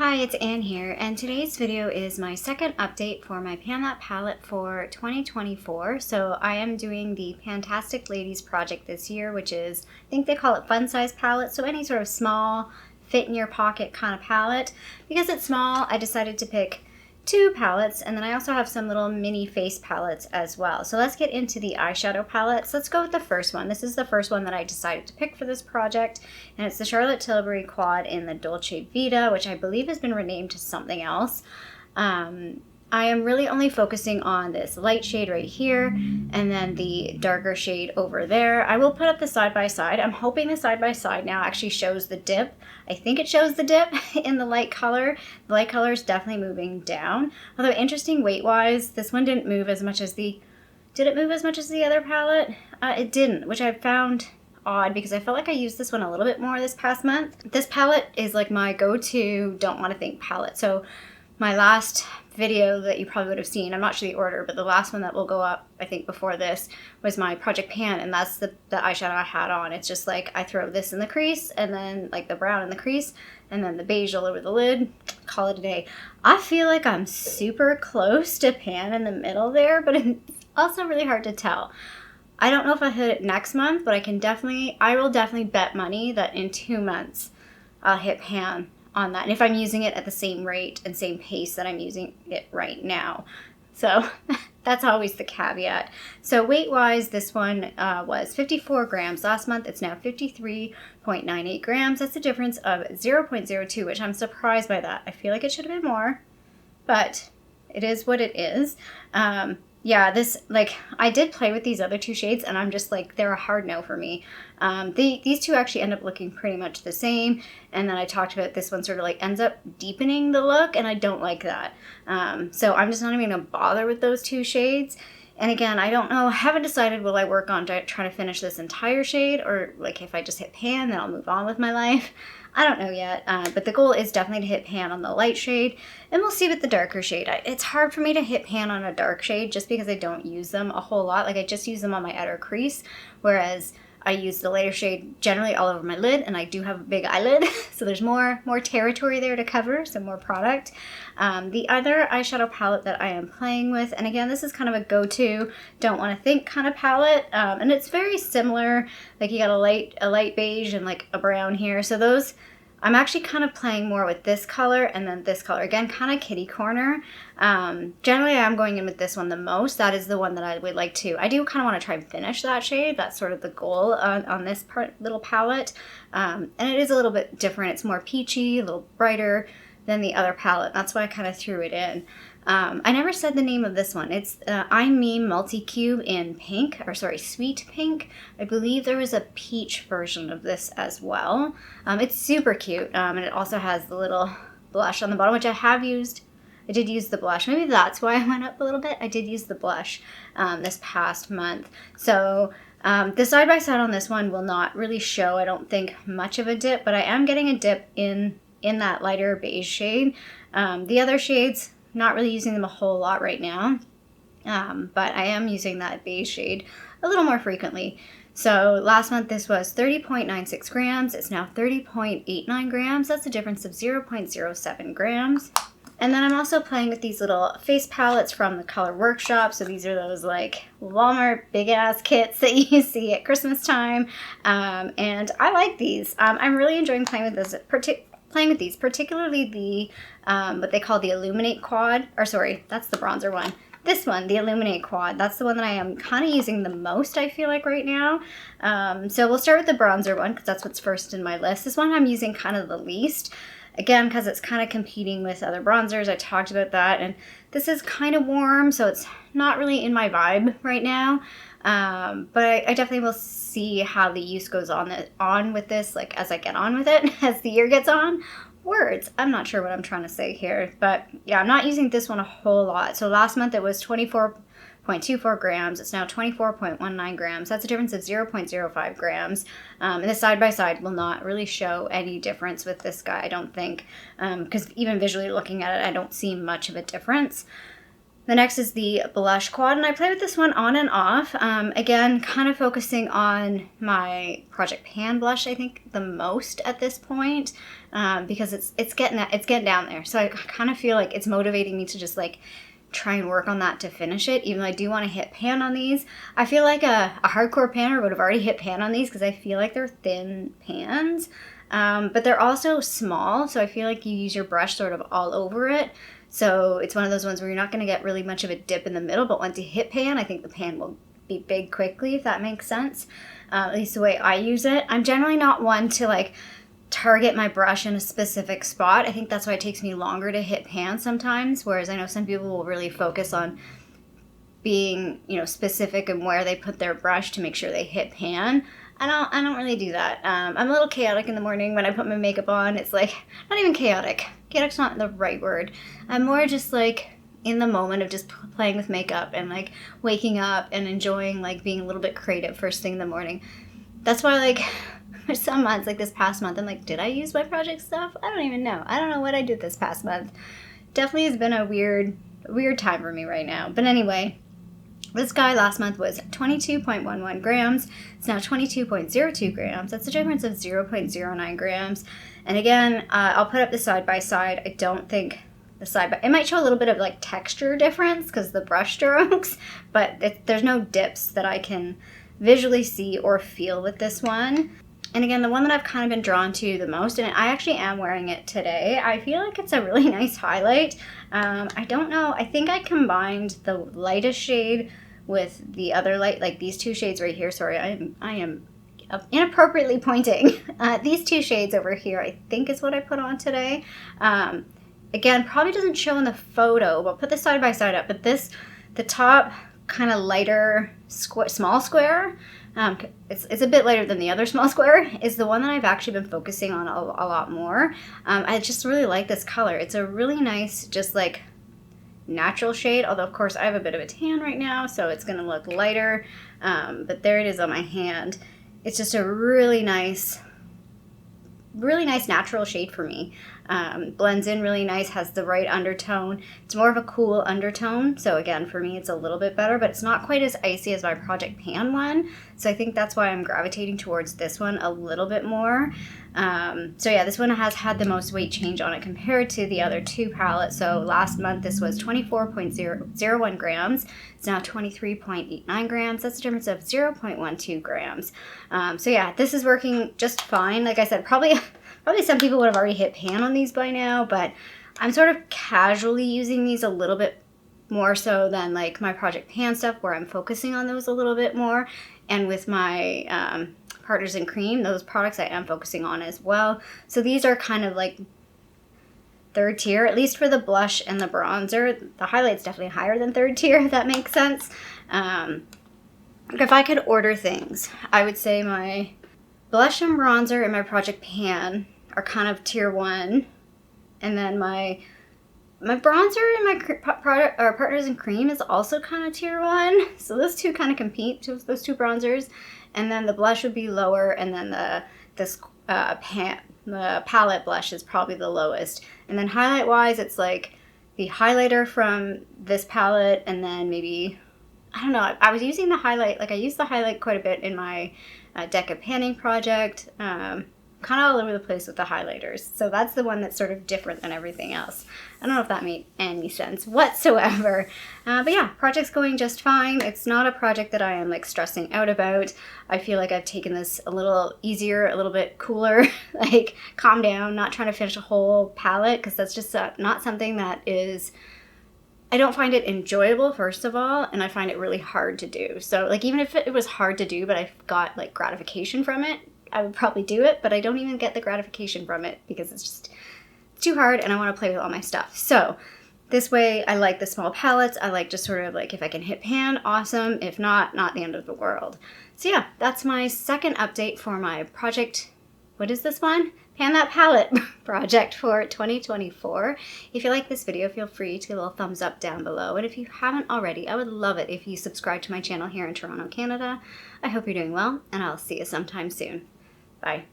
Hi, it's Anne here, and today's video is my second update for my Pan That palette for 2024. So I am doing the Pantastic Ladies project this year, which is, I think they call it fun size palette, so any sort of small, fit in your pocket kind of palette. Because it's small, I decided to pick two palettes, and then I also have some little mini face palettes as well. So let's get into the eyeshadow palettes. Let's go with the first one. This is the first one that I decided to pick for this project, and it's the Charlotte Tilbury Quad in the Dolce Vita, which I believe has been renamed to something else. I am really only focusing on this light shade right here and then the darker shade over there. I will put up the side by side. I'm hoping the side by side now actually shows the dip. I think it shows the dip in the light color. The light color is definitely moving down. Although interesting weight wise, this one didn't move as much as the, did it move as much as the other palette? It didn't, which I found odd because I felt like I used this one a little bit more this past month. This palette is like my go-to don't want to think palette. So my last video that you probably would have seen, I'm not sure the order, but the last one that will go up, I think before this, was my Project Pan, and that's the eyeshadow I had on. It's just like I throw this in the crease, and then like the brown in the crease, and then the beige all over the lid, call it a day. I feel like I'm super close to Pan in the middle there, but it's also really hard to tell. I don't know if I hit it next month, but I will definitely bet money that in 2 months I'll hit Pan on that, and if I'm using it at the same rate and same pace that I'm using it right now. So that's always the caveat. So weight wise, this one was 54 grams last month. It's now 53.98 grams. That's a difference of 0.02, which I'm surprised by that. I feel like it should have been more, but it is what it is. Yeah, this, like, I did play with these other two shades, and I'm just like, they're a hard no for me. These two actually end up looking pretty much the same, and then I talked about this one sort of like ends up deepening the look, and I don't like that. So I'm just not even gonna bother with those two shades. And again, I don't know, I haven't decided will I work on trying to finish this entire shade, or like if I just hit Pan, then I'll move on with my life. I don't know yet, but the goal is definitely to hit Pan on the light shade, and we'll see with the darker shade. It's hard for me to hit Pan on a dark shade just because I don't use them a whole lot. Like, I just use them on my outer crease, whereas I use the lighter shade generally all over my lid, and I do have a big eyelid, so there's more territory there to cover, so more product. The other eyeshadow palette that I am playing with, and again, this is kind of a go-to, don't want to think kind of palette, and it's very similar. Like, you got a light beige and like a brown here, so those, I'm actually kind of playing more with this color and then this color. Again, kind of kitty corner. Generally, I'm going in with this one the most. That is the one that I would like to. I do kind of want to try and finish that shade. That's sort of the goal on this little palette. And it is a little bit different. It's more peachy, a little brighter than the other palette. That's why I kind of threw it in. I never said the name of this one. It's I'm Me Multi-Cube in pink, or sorry, Sweet Pink. I believe there was a peach version of this as well. It's super cute, and it also has the little blush on the bottom, which I have used. I did use the blush. Maybe that's why I went up a little bit. I did use the blush this past month. So the side-by-side on this one will not really show, I don't think, much of a dip, but I am getting a dip in that lighter beige shade. The other shades, not really using them a whole lot right now, but I am using that beige shade a little more frequently. So last month this was 30.96 grams. It's now 30.89 grams. That's a difference of 0.07 grams. And then I'm also playing with these little face palettes from the Color Workshop. So these are those like Walmart big ass kits that you see at Christmas time. And I like these. I'm really enjoying playing with this, particularly the what they call the Illuminate Quad, or sorry, that's the bronzer one. This one, the Illuminate Quad, that's the one that I am kind of using the most, I feel like, right now. So we'll start with the bronzer one, because that's what's first in my list. This one I'm using kind of the least, again, because it's kind of competing with other bronzers. I talked about that, and this is kind of warm, so it's not really in my vibe right now. But I definitely will see how the use goes on with this, like as I get on with it, as the year gets on. Words, I'm not sure what I'm trying to say here, but yeah, I'm not using this one a whole lot. So last month it was 24.24 grams. It's now 24.19 grams. That's a difference of 0.05 grams. And the side-by-side will not really show any difference with this guy, I don't think, because even visually looking at it, I don't see much of a difference. The next is the blush quad, and I play with this one on and off. Again, kind of focusing on my Project Pan blush, I think, the most at this point, because it's getting down there. So I kind of feel like it's motivating me to just like try and work on that to finish it, even though I do want to hit pan on these. I feel like a hardcore panner would have already hit pan on these because I feel like they're thin pans, but they're also small, so I feel like you use your brush sort of all over it. So it's one of those ones where you're not going to get really much of a dip in the middle, but once you hit pan, I think the pan will be big quickly, if that makes sense. At least the way I use it. I'm generally not one to like target my brush in a specific spot. I think that's why it takes me longer to hit pan sometimes, whereas I know some people will really focus on being, you know, specific in where they put their brush to make sure they hit pan. I don't really do that. I'm a little chaotic in the morning when I put my makeup on. It's like, not even chaotic. Chaotic's not the right word. I'm more just like in the moment of just playing with makeup and like waking up and enjoying like being a little bit creative first thing in the morning. That's why like there's some months like this past month I'm like, did I use my project stuff? I don't even know. I don't know what I did this past month. Definitely has been a weird time for me right now. But anyway, this guy last month was 22.11 grams. It's now 22.02 grams. That's a difference of 0.09 grams. And again, I'll put up the side by side. I don't think the side by, it might show a little bit of like texture difference because the brush strokes, but there's no dips that I can visually see or feel with this one. And again, the one that I've kind of been drawn to the most, and I actually am wearing it today, I feel like it's a really nice highlight. I don't know, I think I combined the lightest shade with the other light, like these two shades right here. Sorry, I am inappropriately pointing. These two shades over here, I think is what I put on today. Again, probably doesn't show in the photo, but I'll put this side by side up. But this, the top kind of lighter small square, it's a bit lighter than the other small square, is the one that I've actually been focusing on a lot more. I just really like this color. It's a really nice, just like natural shade, although of course I have a bit of a tan right now, so it's going to look lighter, but there it is on my hand. It's just a really nice natural shade for me. Blends in really nice, has the right undertone. It's more of a cool undertone, so again, for me it's a little bit better, but it's not quite as icy as my Project Pan one, so I think that's why I'm gravitating towards this one a little bit more. So yeah, this one has had the most weight change on it compared to the other two palettes. So last month this was 24.01 grams. It's now 23.89 grams. That's a difference of 0.12 grams. So yeah, this is working just fine. Like I said, probably some people would have already hit pan on these by now, but I'm sort of casually using these a little bit more so than like my Project Pan stuff, where I'm focusing on those a little bit more. And with my Partners in Cream, those products I am focusing on as well. So these are kind of like third tier, at least for the blush and the bronzer. The highlight's definitely higher than third tier, if that makes sense. If I could order things, I would say my blush and bronzer and my Project Pan are kind of tier 1, and then my bronzer and my Partners in Cream is also kind of tier 1. So those two kind of compete, those two bronzers, and then the blush would be lower, and then the palette blush is probably the lowest. And then highlight wise, it's like the highlighter from this palette, and then maybe, I don't know, I was using the highlight, like I used the highlight quite a bit in my Deca Panning project, kind of all over the place with the highlighters. So that's the one that's sort of different than everything else. I don't know if that made any sense whatsoever. But yeah, project's going just fine. It's not a project that I am like stressing out about. I feel like I've taken this a little easier, a little bit cooler, like calm down, not trying to finish a whole palette, because that's just not something that is, I don't find it enjoyable, first of all, and I find it really hard to do. So like even if it was hard to do, but I got like gratification from it, I would probably do it, but I don't even get the gratification from it because it's too hard and I want to play with all my stuff. So this way, I like the small palettes. I like just sort of like, if I can hit pan, awesome. If not the end of the world. So yeah, that's my second update for my project. What is this one? Pan That Palette project for 2024. If you like this video, feel free to give a little thumbs up down below. And if you haven't already, I would love it if you subscribe to my channel here in Toronto, Canada. I hope you're doing well, and I'll see you sometime soon. Bye.